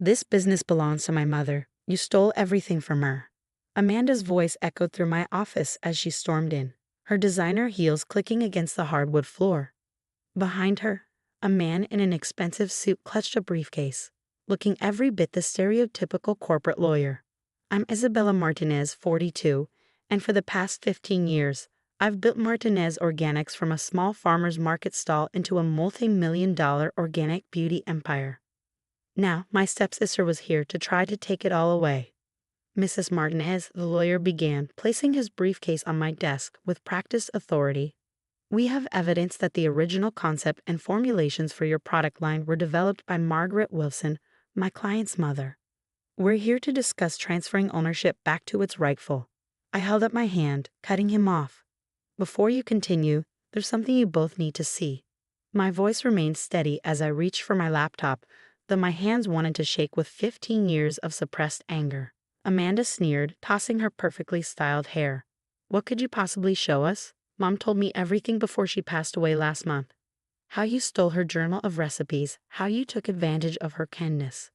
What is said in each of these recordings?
This business belongs to my mother. You stole everything from her. Amanda's voice echoed through my office as she stormed in, her designer heels clicking against the hardwood floor. Behind her, a man in an expensive suit clutched a briefcase, looking every bit the stereotypical corporate lawyer. I'm Isabella Martinez, 42, and for the past 15 years, I've built Martinez Organics from a small farmer's market stall into a multi-million-dollar organic beauty empire. Now, my stepsister was here to try to take it all away. Mrs. Martinez, the lawyer began, placing his briefcase on my desk with practiced authority. We have evidence that the original concept and formulations for your product line were developed by Margaret Wilson, my client's mother. We're here to discuss transferring ownership back to its rightful. I held up my hand, cutting him off. Before you continue, there's something you both need to see. My voice remained steady as I reached for my laptop, though my hands wanted to shake with 15 years of suppressed anger. Amanda sneered, tossing her perfectly styled hair. What could you possibly show us? Mom told me everything before she passed away last month. How you stole her journal of recipes, how you took advantage of her kindness.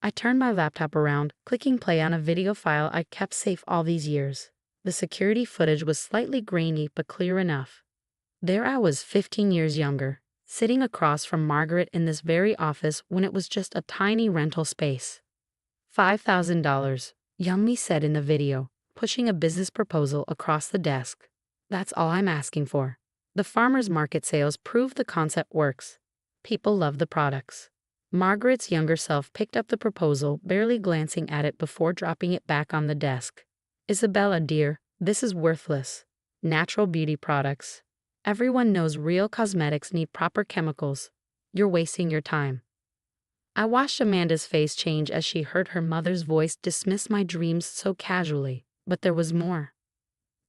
I turned my laptop around, clicking play on a video file I kept safe all these years. The security footage was slightly grainy but clear enough. There I was 15 years younger, sitting across from Margaret in this very office when it was just a tiny rental space. $5,000, Yummy said in the video, pushing a business proposal across the desk. That's all I'm asking for. The farmers market sales prove the concept works. People love the products. Margaret's younger self picked up the proposal, barely glancing at it before dropping it back on the desk. Isabella, dear, this is worthless. Natural beauty products. Everyone knows real cosmetics need proper chemicals. You're wasting your time. I watched Amanda's face change as she heard her mother's voice dismiss my dreams so casually, but there was more.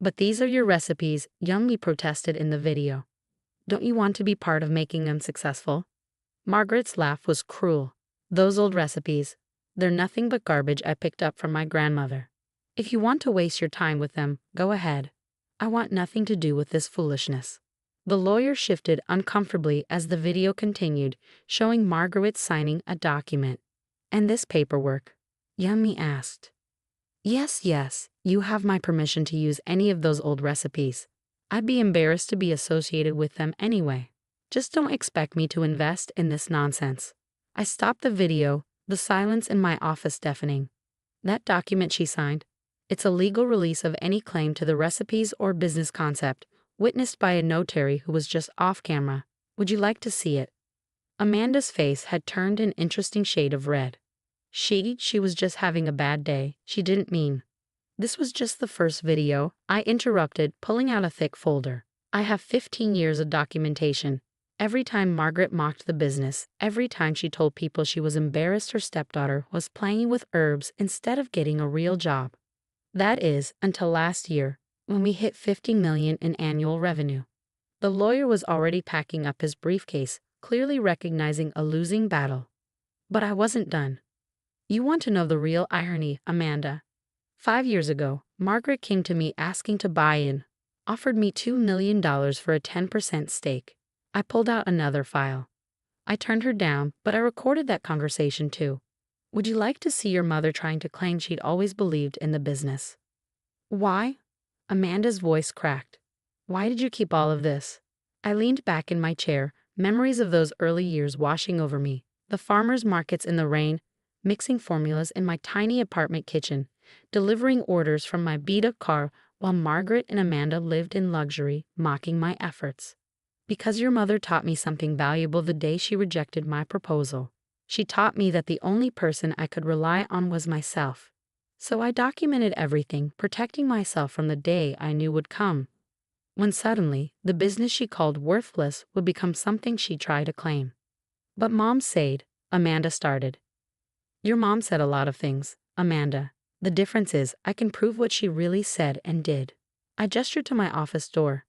But these are your recipes, Yummy protested in the video. Don't you want to be part of making them successful? Margaret's laugh was cruel. Those old recipes, they're nothing but garbage I picked up from my grandmother. If you want to waste your time with them, go ahead. I want nothing to do with this foolishness. The lawyer shifted uncomfortably as the video continued, showing Margaret signing a document. And this paperwork? Yummy asked. Yes, you have my permission to use any of those old recipes. I'd be embarrassed to be associated with them anyway. Just don't expect me to invest in this nonsense. I stopped the video, the silence in my office deafening. That document she signed, it's a legal release of any claim to the recipes or business concept, witnessed by a notary who was just off camera. Would you like to see it? Amanda's face had turned an interesting shade of red. She was just having a bad day, she didn't mean. This was just the first video, I interrupted, pulling out a thick folder. I have 15 years of documentation. Every time Margaret mocked the business, every time she told people she was embarrassed her stepdaughter was playing with herbs instead of getting a real job. That is, until last year, when we hit $50 million in annual revenue. The lawyer was already packing up his briefcase, clearly recognizing a losing battle. But I wasn't done. You want to know the real irony, Amanda? 5 years ago, Margaret came to me asking to buy in, offered me $2 million for a 10% stake. I pulled out another file. I turned her down, but I recorded that conversation too. Would you like to see your mother trying to claim she'd always believed in the business? Why? Amanda's voice cracked. Why did you keep all of this? I leaned back in my chair, memories of those early years washing over me, the farmers' markets in the rain, mixing formulas in my tiny apartment kitchen, delivering orders from my beat-up car while Margaret and Amanda lived in luxury, mocking my efforts. Because your mother taught me something valuable the day she rejected my proposal. She taught me that the only person I could rely on was myself. So I documented everything, protecting myself from the day I knew would come, when suddenly, the business she called worthless would become something she'd try to claim. But Mom said, Amanda started. Your mom said a lot of things, Amanda. The difference is I can prove what she really said and did. I gestured to my office door.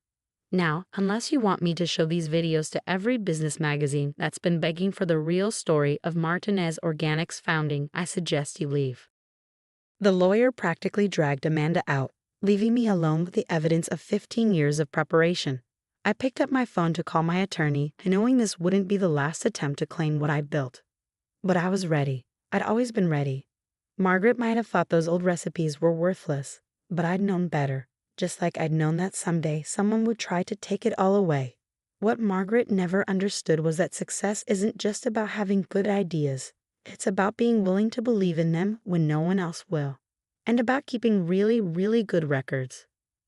Now, unless you want me to show these videos to every business magazine that's been begging for the real story of Martinez Organics' founding, I suggest you leave. The lawyer practically dragged Amanda out, leaving me alone with the evidence of 15 years of preparation. I picked up my phone to call my attorney, knowing this wouldn't be the last attempt to claim what I built. But I was ready. I'd always been ready. Margaret might have thought those old recipes were worthless, but I'd known better, just like I'd known that someday someone would try to take it all away. What Margaret never understood was that success isn't just about having good ideas. It's about being willing to believe in them when no one else will. And about keeping really, really good records.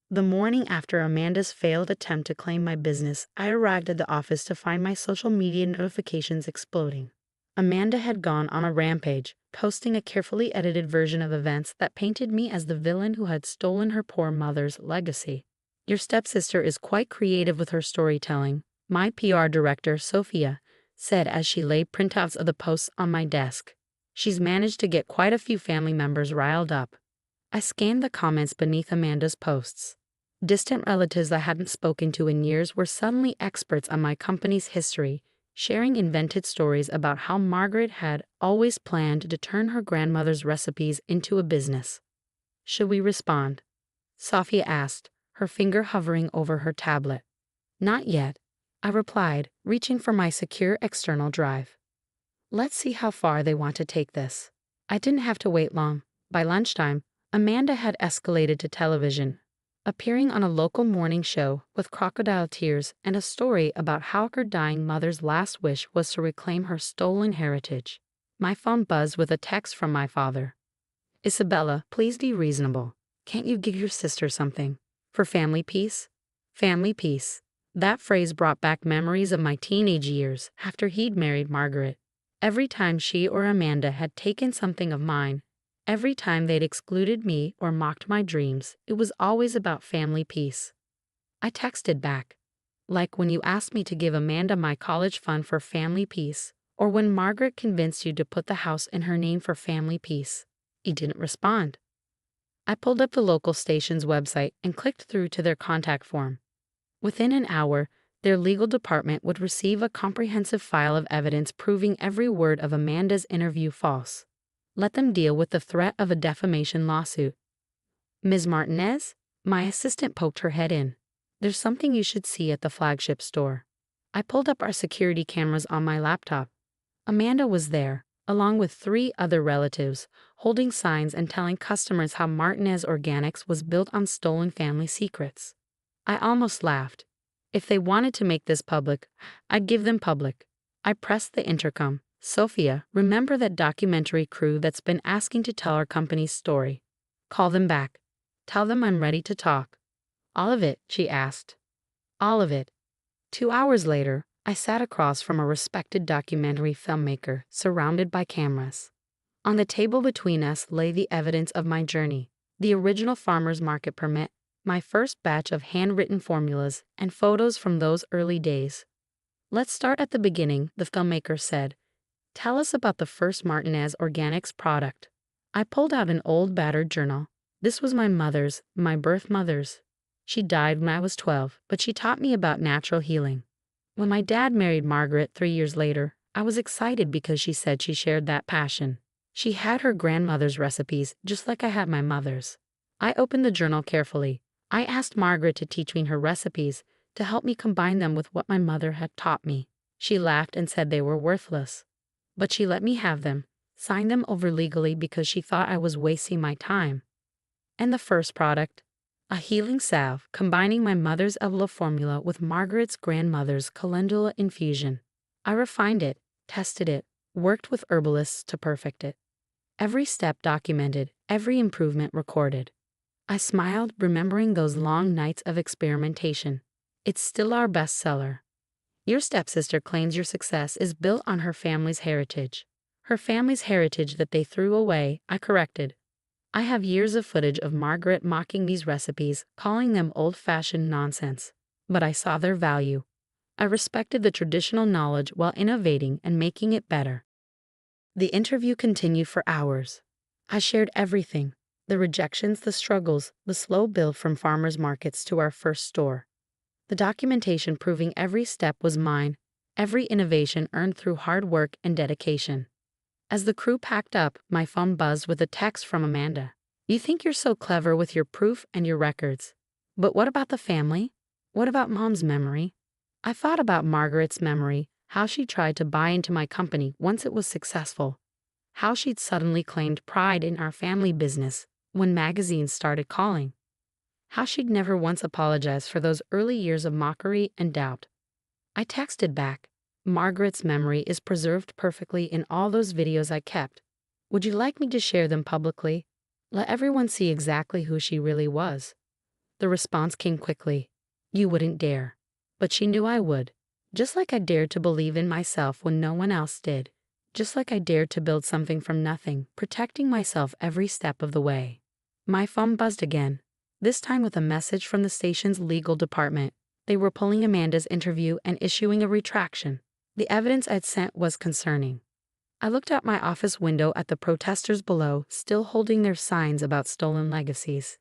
The morning after Amanda's failed attempt to claim my business, I arrived at the office to find my social media notifications exploding. Amanda had gone on a rampage, posting a carefully edited version of events that painted me as the villain who had stolen her poor mother's legacy. Your stepsister is quite creative with her storytelling, my PR director, Sophia, said as she laid printouts of the posts on my desk. She's managed to get quite a few family members riled up. I scanned the comments beneath Amanda's posts. Distant relatives I hadn't spoken to in years were suddenly experts on my company's history, sharing invented stories about how Margaret had always planned to turn her grandmother's recipes into a business. Should we respond? Sophia asked, her finger hovering over her tablet. Not yet, I replied, reaching for my secure external drive. Let's see how far they want to take this. I didn't have to wait long. By lunchtime, Amanda had escalated to television, appearing on a local morning show with crocodile tears and a story about how her dying mother's last wish was to reclaim her stolen heritage. My phone buzzed with a text from my father. Isabella, please be reasonable. Can't you give your sister something? For family peace? Family peace. That phrase brought back memories of my teenage years after he'd married Margaret. Every time she or Amanda had taken something of mine, every time they'd excluded me or mocked my dreams, it was always about family peace. I texted back, like when you asked me to give Amanda my college fund for family peace, or when Margaret convinced you to put the house in her name for family peace. He didn't respond. I pulled up the local station's website and clicked through to their contact form. Within an hour, their legal department would receive a comprehensive file of evidence proving every word of Amanda's interview false. Let them deal with the threat of a defamation lawsuit. Ms. Martinez? My assistant poked her head in. There's something you should see at the flagship store. I pulled up our security cameras on my laptop. Amanda was there, along with 3 other relatives, holding signs and telling customers how Martinez Organics was built on stolen family secrets. I almost laughed. If they wanted to make this public, I'd give them public. I pressed the intercom. Sophia, remember that documentary crew that's been asking to tell our company's story? Call them back. Tell them I'm ready to talk. All of it, she asked. All of it. 2 hours later, I sat across from a respected documentary filmmaker surrounded by cameras. On the table between us lay the evidence of my journey, the original farmer's market permit, my first batch of handwritten formulas, and photos from those early days. Let's start at the beginning, the filmmaker said. Tell us about the first Martinez Organics product. I pulled out an old battered journal. This was my mother's, my birth mother's. She died when I was 12, but she taught me about natural healing. When my dad married Margaret 3 years later, I was excited because she said she shared that passion. She had her grandmother's recipes, just like I had my mother's. I opened the journal carefully. I asked Margaret to teach me her recipes, to help me combine them with what my mother had taught me. She laughed and said they were worthless. But she let me have them, signed them over legally because she thought I was wasting my time. And the first product? A healing salve combining my mother's Evola formula with Margaret's grandmother's calendula infusion. I refined it, tested it, worked with herbalists to perfect it. Every step documented, every improvement recorded. I smiled, remembering those long nights of experimentation. It's still our bestseller. Your stepsister claims your success is built on her family's heritage. Her family's heritage that they threw away, I corrected. I have years of footage of Margaret mocking these recipes, calling them old-fashioned nonsense. But I saw their value. I respected the traditional knowledge while innovating and making it better. The interview continued for hours. I shared everything. The rejections, the struggles, the slow build from farmers markets to our first store. The documentation proving every step was mine, every innovation earned through hard work and dedication. As the crew packed up, my phone buzzed with a text from Amanda. You think you're so clever with your proof and your records. But what about the family? What about Mom's memory? I thought about Margaret's memory, how she tried to buy into my company once it was successful. How she'd suddenly claimed pride in our family business when magazines started calling. How she'd never once apologized for those early years of mockery and doubt. I texted back, "Margaret's memory is preserved perfectly in all those videos I kept. Would you like me to share them publicly? Let everyone see exactly who she really was." The response came quickly. "You wouldn't dare." But she knew I would. Just like I dared to believe in myself when no one else did. Just like I dared to build something from nothing, protecting myself every step of the way. My phone buzzed again, this time with a message from the station's legal department. They were pulling Amanda's interview and issuing a retraction. The evidence I'd sent was concerning. I looked out my office window at the protesters below, still holding their signs about stolen legacies.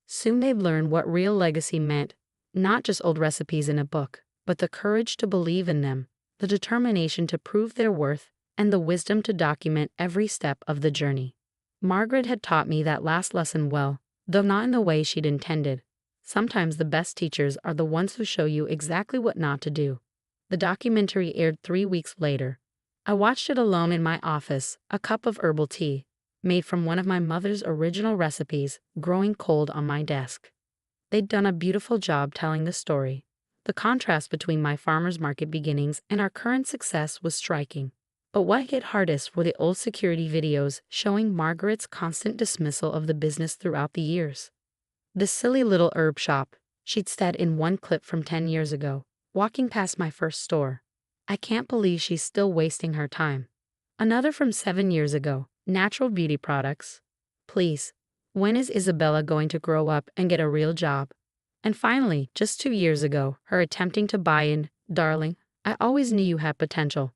Soon they'd learn what real legacy meant, not just old recipes in a book, but the courage to believe in them, the determination to prove their worth, and the wisdom to document every step of the journey. Margaret had taught me that last lesson well, though not in the way she'd intended. Sometimes the best teachers are the ones who show you exactly what not to do. The documentary aired 3 weeks later. I watched it alone in my office, a cup of herbal tea, made from one of my mother's original recipes, growing cold on my desk. They'd done a beautiful job telling the story. The contrast between my farmer's market beginnings and our current success was striking. But what hit hardest were the old security videos showing Margaret's constant dismissal of the business throughout the years. This silly little herb shop, she'd said in one clip from 10 years ago, walking past my first store. "I can't believe she's still wasting her time." Another from 7 years ago, natural beauty products. "Please, when is Isabella going to grow up and get a real job?" And finally, just 2 years ago, her attempting to buy in, "Darling, I always knew you had potential.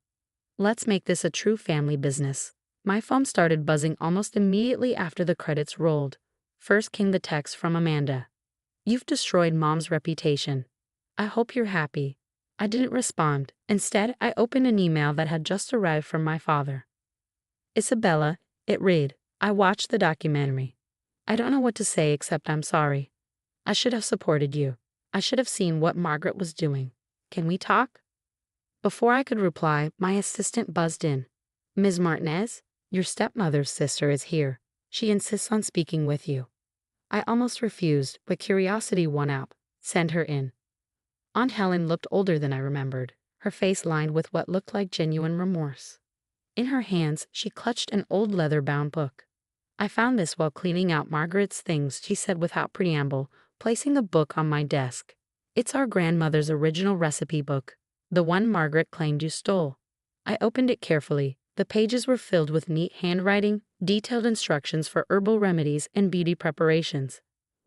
Let's make this a true family business." My phone started buzzing almost immediately after the credits rolled. First came the text from Amanda. "You've destroyed Mom's reputation. I hope you're happy." I didn't respond. Instead, I opened an email that had just arrived from my father. "Isabella," it read, "I watched the documentary. I don't know what to say except I'm sorry. I should have supported you. I should have seen what Margaret was doing. Can we talk?" Before I could reply, my assistant buzzed in. "Ms. Martinez, your stepmother's sister is here. She insists on speaking with you." I almost refused, but curiosity won out. "Send her in." Aunt Helen looked older than I remembered, her face lined with what looked like genuine remorse. In her hands, she clutched an old leather-bound book. "I found this while cleaning out Margaret's things," she said without preamble, placing the book on my desk. "It's our grandmother's original recipe book, the one Margaret claimed you stole." I opened it carefully. The pages were filled with neat handwriting, detailed instructions for herbal remedies and beauty preparations.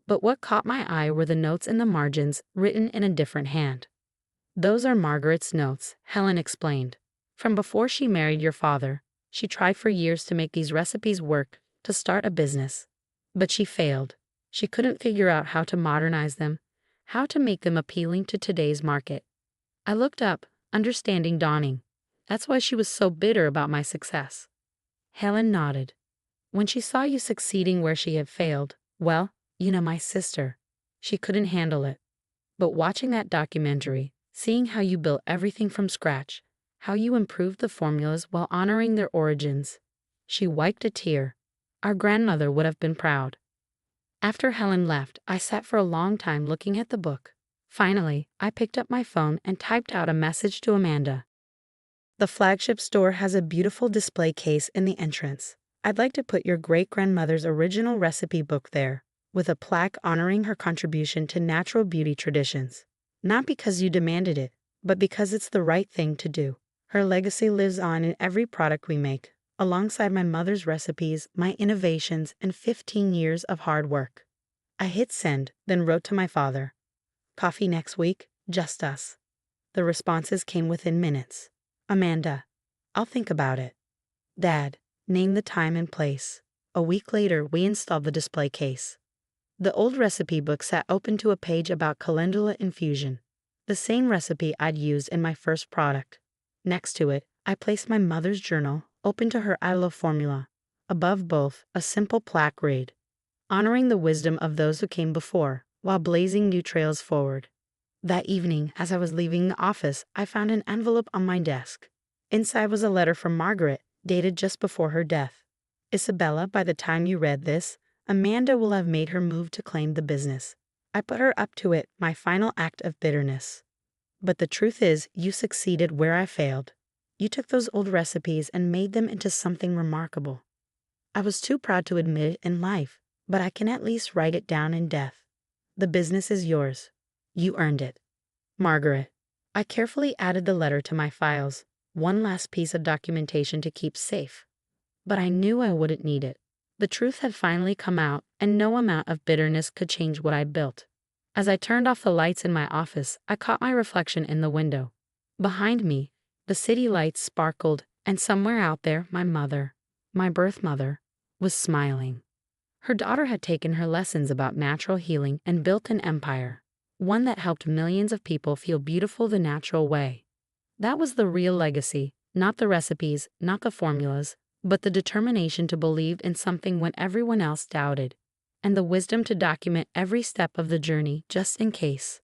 But what caught my eye were the notes in the margins, written in a different hand. "Those are Margaret's notes," Helen explained. "From before she married your father, she tried for years to make these recipes work, to start a business. But she failed. She couldn't figure out how to modernize them, how to make them appealing to today's market." I looked up, understanding dawning. "That's why she was so bitter about my success." Helen nodded. "When she saw you succeeding where she had failed, well, you know, my sister, she couldn't handle it. But watching that documentary, seeing how you built everything from scratch, how you improved the formulas while honoring their origins," she wiped a tear. "Our grandmother would have been proud." After Helen left, I sat for a long time looking at the book. Finally, I picked up my phone and typed out a message to Amanda. "The flagship store has a beautiful display case in the entrance. I'd like to put your great-grandmother's original recipe book there, with a plaque honoring her contribution to natural beauty traditions. Not because you demanded it, but because it's the right thing to do. Her legacy lives on in every product we make, alongside my mother's recipes, my innovations, and 15 years of hard work." I hit send, then wrote to my father. "Coffee next week, just us." The responses came within minutes. "Amanda, I'll think about it." "Dad, name the time and place." A week later, we installed the display case. The old recipe book sat open to a page about calendula infusion, the same recipe I'd used in my first product. Next to it, I placed my mother's journal, open to her aita formula. Above both, a simple plaque read, "Honoring the wisdom of those who came before, while blazing new trails forward." That evening, as I was leaving the office, I found an envelope on my desk. Inside was a letter from Margaret, dated just before her death. Isabella, by the time you read this, Amanda will have made her move to claim the business. I put her up to it, my final act of bitterness. But the truth is, you succeeded where I failed. You took those old recipes and made them into something remarkable. I was too proud to admit it in life, but I can at least write it down in death. The business is yours. You earned it. Margaret. I carefully added the letter to my files, one last piece of documentation to keep safe. But I knew I wouldn't need it. The truth had finally come out, and no amount of bitterness could change what I built. As I turned off the lights in my office, I caught my reflection in the window. Behind me, the city lights sparkled, and somewhere out there, my mother, my birth mother, was smiling. Her daughter had taken her lessons about natural healing and built an empire, one that helped millions of people feel beautiful the natural way. That was the real legacy, not the recipes, not the formulas, but the determination to believe in something when everyone else doubted, and the wisdom to document every step of the journey just in case.